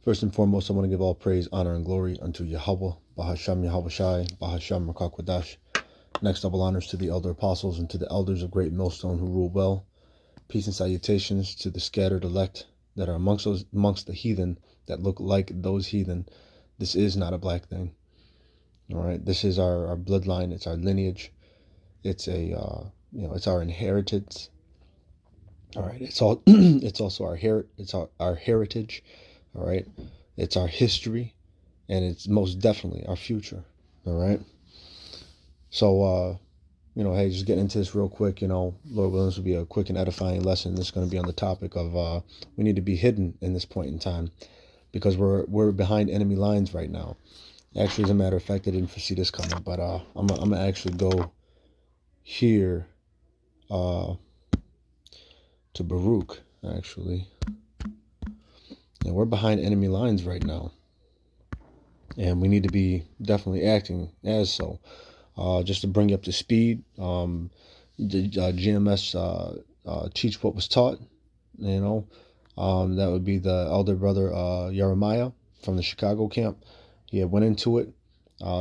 First and foremost, I want to give all praise, honor, and glory unto Yahweh, Bahasham Yahweh Shai, Bahasham Rakakwadash. Next, double honors to the elder apostles and to the elders of Great Millstone who rule well. Peace and salutations to the scattered elect that are amongst the heathen that look like those heathen. This is not a black thing. All right, this is our bloodline. It's our lineage. It's it's our inheritance. All right, it's also our heritage. All right, it's our history, and it's most definitely our future. All right. So, hey, just getting into this real quick, Lord willing, this will be a quick and edifying lesson. This is going to be on the topic of we need to be hidden in this point in time because we're behind enemy lines right now. Actually, as a matter of fact, I didn't foresee this coming, but I'm gonna actually go here to Baruch, actually. And we're behind enemy lines right now. And we need to be definitely acting as so. Just to bring you up to speed, the GMS teach what was taught, that would be the elder brother Jeremiah from the Chicago camp. He had went into it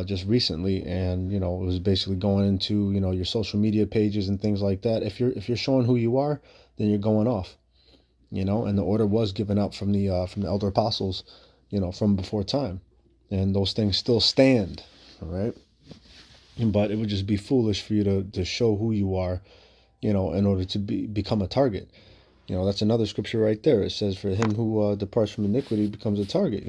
just recently, and it was basically going into your social media pages and things like that. If you're showing who you are, then you're going off, and the order was given out from the elder apostles, from before time, and those things still stand. All right. But it would just be foolish for you to show who you are, in order to become a target. That's another scripture right there. It says, for him who departs from iniquity becomes a target,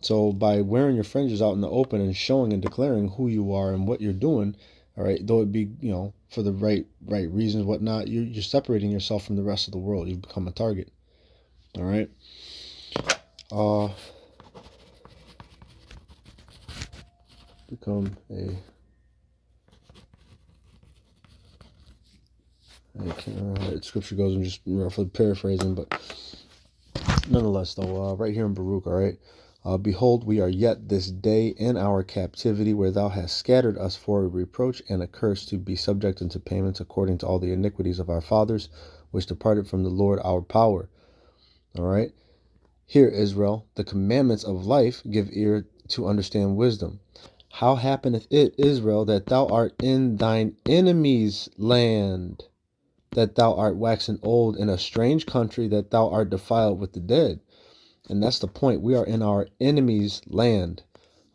So by wearing your fringes out in the open and showing and declaring who you are and what you're doing, all right, though it be, for the right reasons, whatnot, you're separating yourself from the rest of the world. You've become a target. All right. Become a... I can't remember how the scripture goes. I'm just roughly paraphrasing, but nonetheless, though, right here in Baruch, all right. Behold, we are yet this day in our captivity, where thou hast scattered us for a reproach and a curse, to be subject unto payments according to all the iniquities of our fathers, which departed from the Lord our power. All right. Hear, Israel, the commandments of life, give ear to understand wisdom. How happeneth it, Israel, that thou art in thine enemy's land, that thou art waxen old in a strange country, that thou art defiled with the dead? And that's the point. We are in our enemy's land.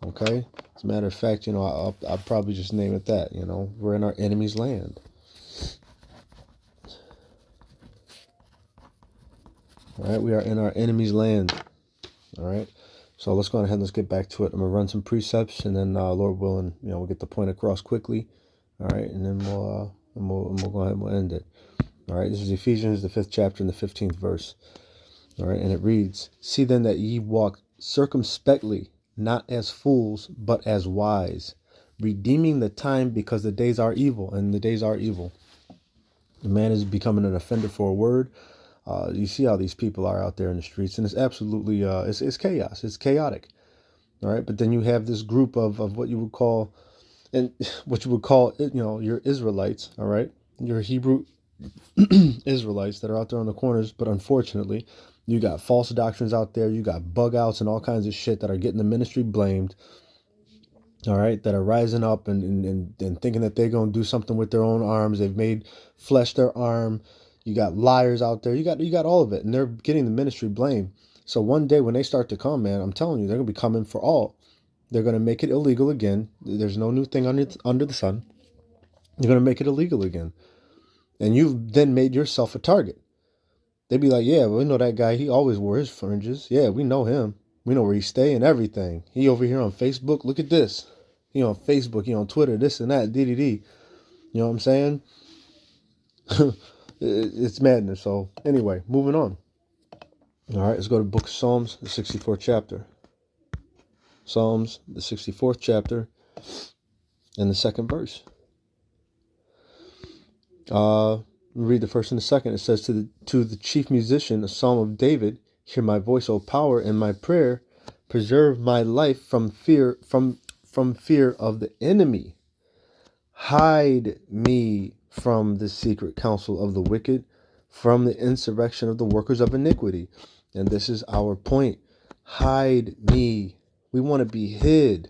Okay? As a matter of fact, I'll probably just name it that. We're in our enemy's land. All right? We are in our enemy's land. All right? So let's go ahead and let's get back to it. I'm going to run some precepts, and then, Lord willing, we'll get the point across quickly. All right? And then we'll go ahead and we'll end it. All right, this is Ephesians, the 5th chapter and the 15th verse. All right, and it reads, see then that ye walk circumspectly, not as fools, but as wise, redeeming the time, because the days are evil, and the days are evil. The man is becoming an offender for a word. You see how these people are out there in the streets, and it's absolutely, it's chaos. It's chaotic. All right, but then you have this group of what you would call, your Israelites, all right, your Hebrew Israelites that are out there on the corners. But unfortunately, you got false doctrines out there. You got bug outs and all kinds of shit that are getting the ministry blamed. All right, that are rising up and thinking that they're going to do something with their own arms. They've made flesh their arm. You got liars out there. You got all of it, and they're getting the ministry blamed. So one day when they start to come, man, I'm telling you, they're going to be coming for all. They're going to make it illegal again. There's no new thing under the sun. They're going to make it illegal again. And you've then made yourself a target. They'd be like, yeah, well, we know that guy. He always wore his fringes. Yeah, we know him. We know where he stay and everything. He over here on Facebook. Look at this. He on Facebook. He on Twitter. This and that. DDD. You know what I'm saying? It's madness. So anyway, moving on. All right, let's go to the book of Psalms, the 64th chapter. Psalms, the 64th chapter, and the 2nd verse. Read the first and the second. It says, to the chief musician, a psalm of David, hear my voice, O power, and my prayer, preserve my life from fear of the enemy. Hide me from the secret counsel of the wicked, from the insurrection of the workers of iniquity. And this is our point. Hide me. We want to be hid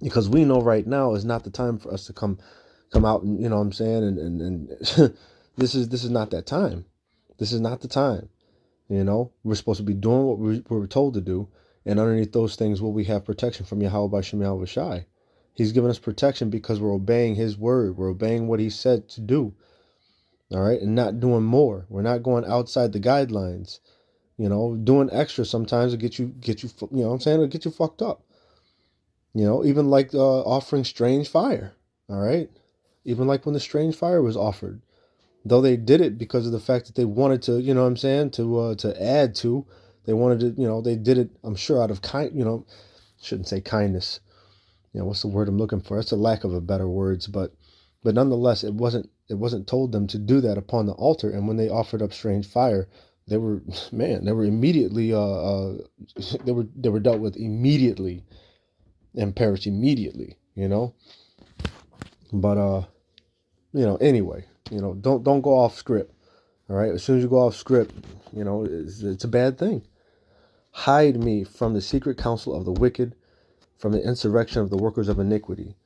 because we know right now is not the time for us to come out and, you know what I'm saying, and this is not that time. This is not the time. You know, we're supposed to be doing what we're told to do, and underneath those things will we have protection from Yahweh B'Shem Yahweh Shai. He's given us protection because we're obeying his word. We're obeying what he said to do. All right, and not doing more. We're not going outside the guidelines. You know, doing extra sometimes will get you, you know what I'm saying, it'll get you fucked up. You know, even like offering strange fire. All right, even like when the strange fire was offered. Though they did it because of the fact that they wanted to, you know what I'm saying, to add to, they wanted to, you know, they did it, I'm sure, out of you know, shouldn't say kindness. You know, what's the word I'm looking for? It's a lack of a better words, but nonetheless, it wasn't told them to do that upon the altar. And when they offered up strange fire, they were, man, they were immediately, they were dealt with immediately and perished immediately, you know. But you know, anyway. You know, don't go off script. All right. As soon as you go off script, you know, it's a bad thing. Hide me from the secret counsel of the wicked, from the insurrection of the workers of iniquity,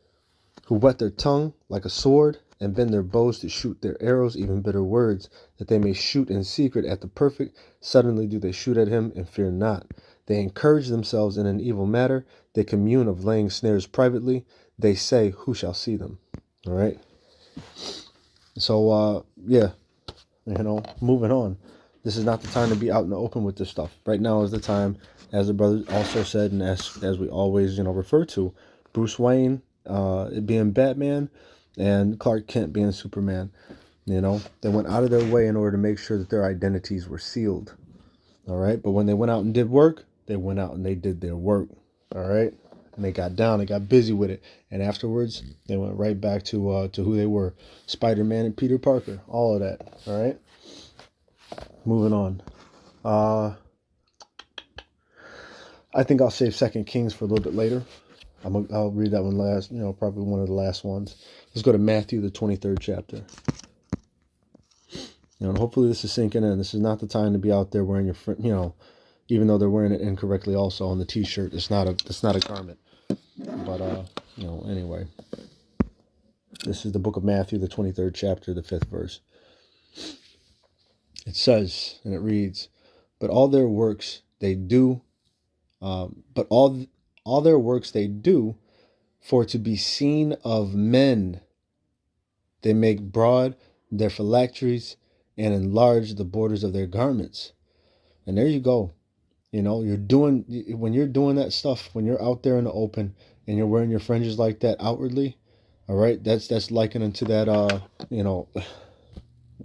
who whet their tongue like a sword and bend their bows to shoot their arrows, even bitter words, that they may shoot in secret at the perfect. Suddenly do they shoot at him and fear not. They encourage themselves in an evil matter. They commune of laying snares privately. They say, who shall see them? All right. So, yeah, you know, moving on. This is not the time to be out in the open with this stuff. Right now is the time, as the brother also said, and as we always, you know, refer to, Bruce Wayne being Batman and Clark Kent being Superman. You know, they went out of their way in order to make sure that their identities were sealed. All right. But when they went out and did work, they went out and they did their work. All right. And they got down, they got busy with it. And afterwards, they went right back to who they were. Spider-Man and Peter Parker, all of that. All right. Moving on. I think I'll save 2 Kings for a little bit later. I'll read that one last, you know, probably one of the last ones. Let's go to Matthew, the 23rd chapter. You know, and hopefully this is sinking in. This is not the time to be out there wearing your, you know, even though they're wearing it incorrectly also on the t-shirt. It's not a garment. But, you know, anyway. This is the book of Matthew, the 23rd chapter, the 5th verse. It says, and it reads, but all their works they do, all their works they do for to be seen of men. They make broad their phylacteries and enlarge the borders of their garments. And there you go. You know, when you're doing that stuff, when you're out there in the open and you're wearing your fringes like that outwardly, all right, that's likening to that, you know,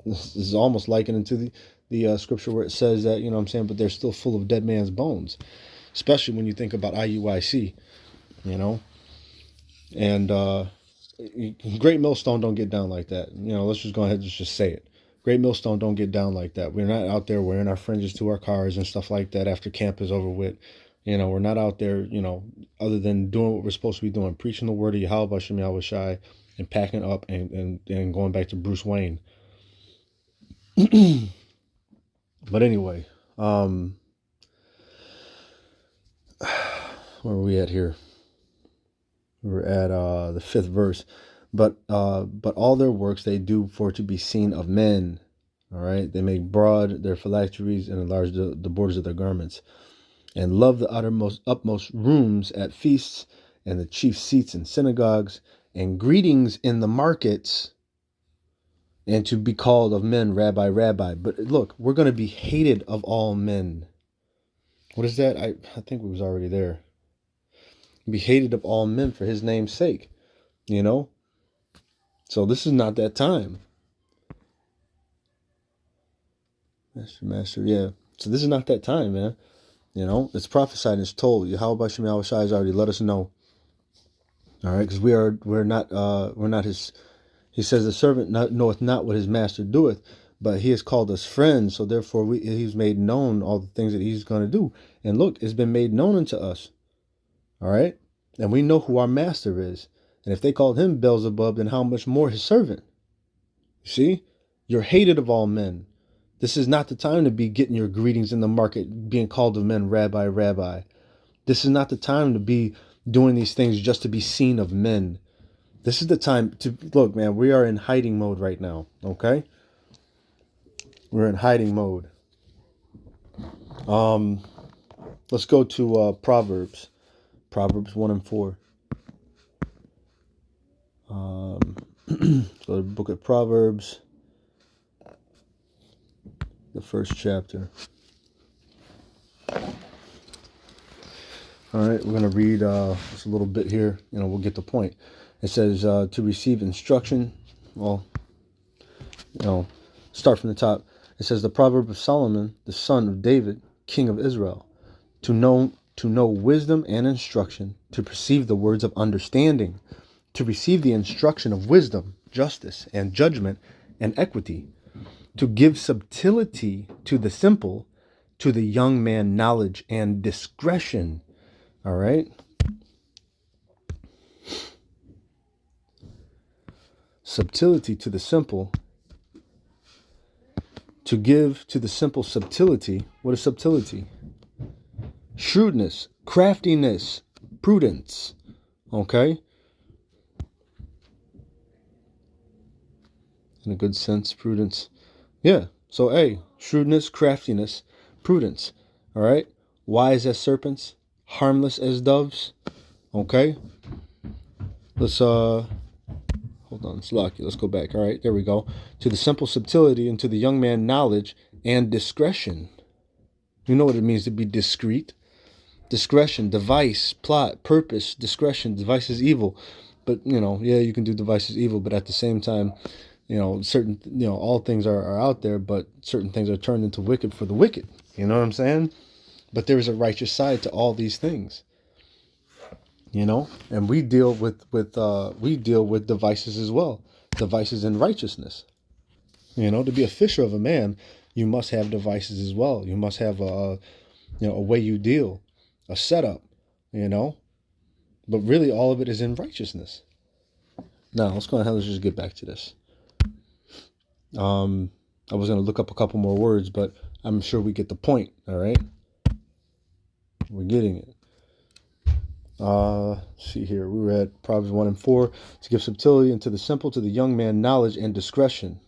this is almost likening to the scripture where it says that, you know what I'm saying, but they're still full of dead man's bones, especially when you think about IUIC, you know, and Great Millstone don't get down like that. You know, let's just go ahead and just say it. Great Millstone don't get down like that. We're not out there wearing our fringes to our cars and stuff like that after camp is over with. You know, we're not out there, you know, other than doing what we're supposed to be doing, preaching the word of Yahweh B'Shem Yahweh Shai, and packing up and going back to Bruce Wayne. But anyway, where are we at here? We're at the 5th verse. But all their works they do for to be seen of men. All right. They make broad their phylacteries and enlarge the borders of their garments, and love the upmost rooms at feasts, and the chief seats in synagogues, and greetings in the markets, and to be called of men, Rabbi, Rabbi. But look, we're going to be hated of all men. What is that? I think we was already there. Be hated of all men for his name's sake, you know? So this is not that time. Master, yeah. So this is not that time, man. You know, it's prophesied and it's told. Yahweh B'Shem Yahweh Shai has already let us know. All right, because we're not his. He says the servant knoweth not what his master doeth, but he has called us friends. So therefore, he's made known all the things that he's going to do. And look, it's been made known unto us. All right, and we know who our master is. And if they called him Beelzebub, then how much more his servant? You see, you're hated of all men. This is not the time to be getting your greetings in the market, being called of men, rabbi, rabbi. This is not the time to be doing these things just to be seen of men. This is the time to look, man. We are in hiding mode right now. Okay, we're in hiding mode. Let's go to Proverbs 1 and 4. So the book of Proverbs, the first chapter. All right, we're going to read just a little bit here. We'll get the point. It says to receive instruction. Well, start from the top. It says the proverb of Solomon, the son of David, king of Israel, to know wisdom and instruction, to perceive the words of understanding, to receive the instruction of wisdom, justice, and judgment, and equity, to give subtlety to the simple, to the young man knowledge and discretion. All right. Subtlety to the simple. To give to the simple subtlety. What is subtlety? Shrewdness, craftiness, prudence. Okay. In a good sense, prudence. Yeah. So A, shrewdness, craftiness, prudence. All right. Wise as serpents, harmless as doves. Okay. Let's hold on, it's lucky. Let's go back. All right, there we go. To the simple subtlety, and to the young man knowledge and discretion. You know what it means to be discreet. Discretion, device, plot, purpose, discretion. Device is evil. But, yeah, you can do device is evil, but at the same time, certain, all things are out there, but certain things are turned into wicked for the wicked. You know what I'm saying? But there is a righteous side to all these things. And we deal with devices as well. Devices in righteousness. To be a fisher of a man, you must have devices as well. You must have a way you deal, a setup, But really, all of it is in righteousness. Now, let's go ahead. Let's just get back to this. I was going to look up a couple more words, but I'm sure we get the point. All right, we're getting it. See here. We were at Proverbs 1 and 4. To give subtlety unto the simple, to the young man knowledge and discretion.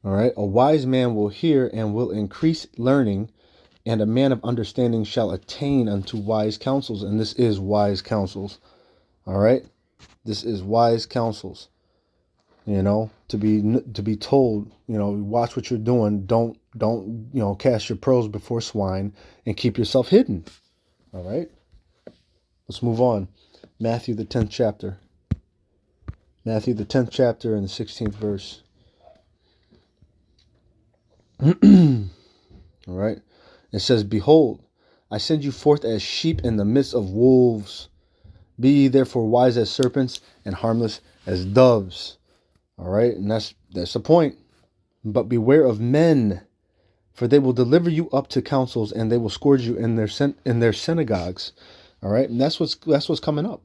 All right. A wise man will hear and will increase learning, and a man of understanding shall attain unto wise counsels. And this is wise counsels. All right. This is wise counsels. To be told, watch what you're doing. Don't, cast your pearls before swine, and keep yourself hidden. All right. Let's move on. Matthew, the 10th chapter. Matthew, the 10th chapter and the 16th verse. All right. It says, behold, I send you forth as sheep in the midst of wolves. Be ye therefore wise as serpents and harmless as doves. All right. And that's the point. But beware of men, for they will deliver you up to councils, and they will scourge you in their synagogues. All right. And that's what's coming up.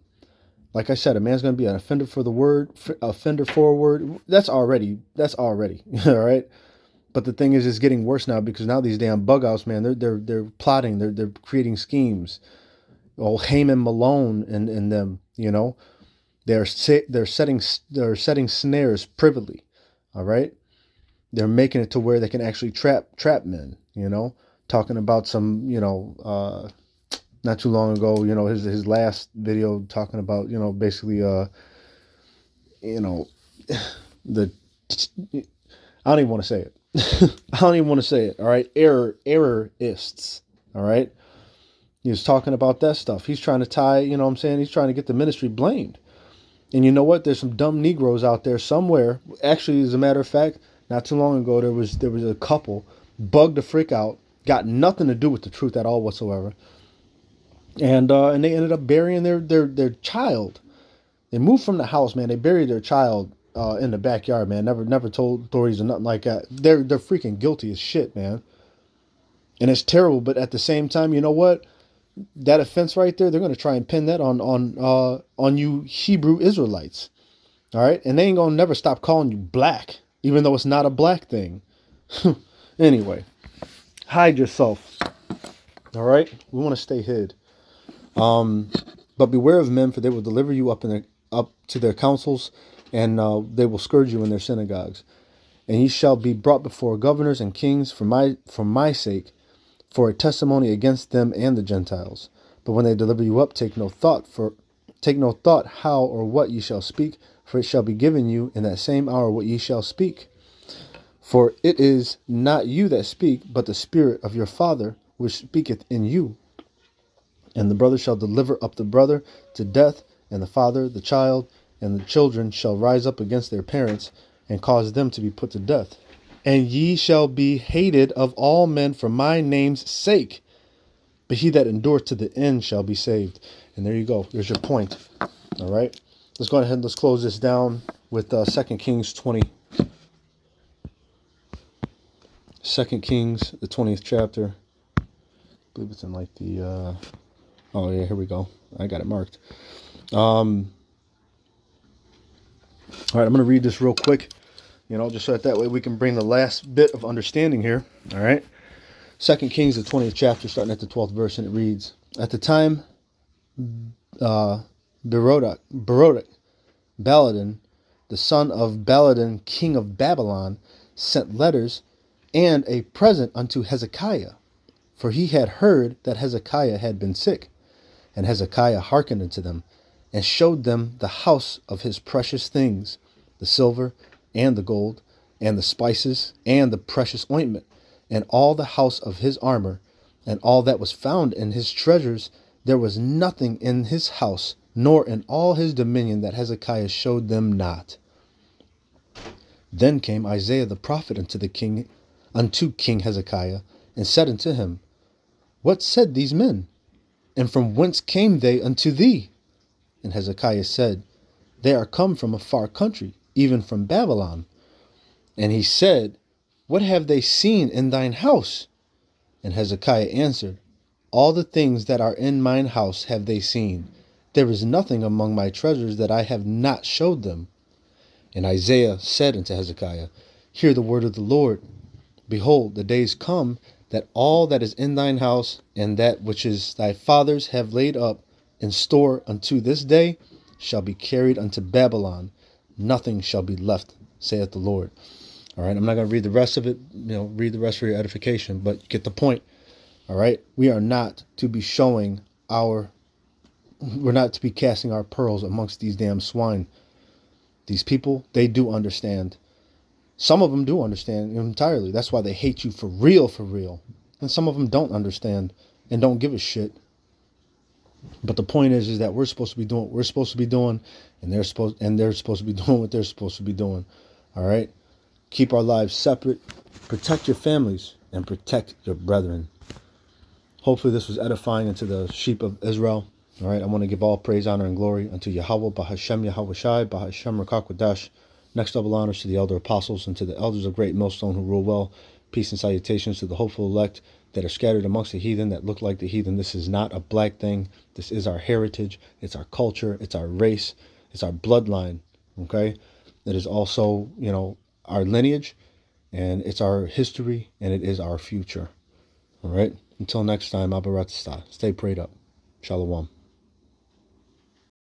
Like I said, a man's going to be an offender for the word, offender for a word. That's already. All right. But the thing is, it's getting worse now, because now these damn bug outs, man, they're plotting, they're creating schemes. Oh, Haman Malone and them, they're setting snares privily. All right. They're making it to where they can actually trap men, talking about some, not too long ago, his last video talking about, basically, the, I don't even want to say it. I don't even want to say it. All right. Errorists. All right. He was talking about that stuff. He's trying to tie, he's trying to get the ministry blamed. And you know what? There's some dumb Negroes out there somewhere. Actually, as a matter of fact, not too long ago, there was a couple bugged the frick out, got nothing to do with the truth at all whatsoever. And they ended up burying their child. They moved from the house, man. They buried their child in the backyard, man. Never told authorities or nothing like that. They're freaking guilty as shit, man. And it's terrible, but at the same time, you know what? That offense right there, they're going to try and pin that on you Hebrew Israelites. All right? And they ain't going to never stop calling you black. even though it's not a black thing. Anyway, hide yourself. All right? We want to stay hid. But beware of men, for they will deliver you up to their councils, and they will scourge you in their synagogues. And ye shall be brought before governors and kings for my sake, for a testimony against them and the Gentiles. But when they deliver you up, take no thought how or what ye shall speak, for it shall be given you in that same hour what ye shall speak. For it is not you that speak, but the Spirit of your Father which speaketh in you. And the brother shall deliver up the brother to death, and the father the child, and the children shall rise up against their parents, and cause them to be put to death. And ye shall be hated of all men for my name's sake, but he that endureth to the end shall be saved. And there you go. There's your point. All right. Let's go ahead and let's close this down with 2 Kings 20. 2 Kings, the 20th chapter. I believe it's in like the... Oh, yeah, here we go. I got it marked. All right, I'm going to read this real quick, just so that way we can bring the last bit of understanding here. All right. 2 Kings, the 20th chapter, starting at the 12th verse, and it reads, At the time, Berodach, Baladan, the son of Baladan, king of Babylon, sent letters and a present unto Hezekiah, for he had heard that Hezekiah had been sick. And Hezekiah hearkened unto them, and showed them the house of his precious things, the silver, and the gold, and the spices, and the precious ointment, and all the house of his armor, and all that was found in his treasures. There was nothing in his house, nor in all his dominion, that Hezekiah showed them not. Then came Isaiah the prophet unto King Hezekiah, and said unto him, What said these men? And from whence came they unto thee? And Hezekiah said, They are come from a far country, even from Babylon. And he said, What have they seen in thine house? And Hezekiah answered, All the things that are in mine house have they seen. There is nothing among my treasures that I have not showed them. And Isaiah said unto Hezekiah, Hear the word of the Lord. Behold, the days come, that all that is in thine house, and that which is thy fathers have laid up in store unto this day, shall be carried unto Babylon. Nothing shall be left, saith the Lord. All right, I'm not going to read the rest of it, read the rest for your edification, but you get the point. All right, we are not to be we're not to be casting our pearls amongst these damn swine. These people, they do understand. Some of them do understand entirely. That's why they hate you for real. And some of them don't understand and don't give a shit. But the point is that we're supposed to be doing what we're supposed to be doing, and they're supposed to be doing what they're supposed to be doing. All right? Keep our lives separate. Protect your families and protect your brethren. Hopefully this was edifying unto the sheep of Israel. All right? I want to give all praise, honor, and glory unto Yahweh, Bahashem Yahweh Shai, Bahashem Rakakwadash. Next double honors to the elder apostles and to the elders of Great Millstone who rule well. Peace and salutations to the hopeful elect that are scattered amongst the heathen that look like the heathen. This is not a black thing. This is our heritage. It's our culture. It's our race. It's our bloodline. Okay? It is also, our lineage, and it's our history, and it is our future. All right? Until next time, Abaratista. Stay prayed up. Shalom.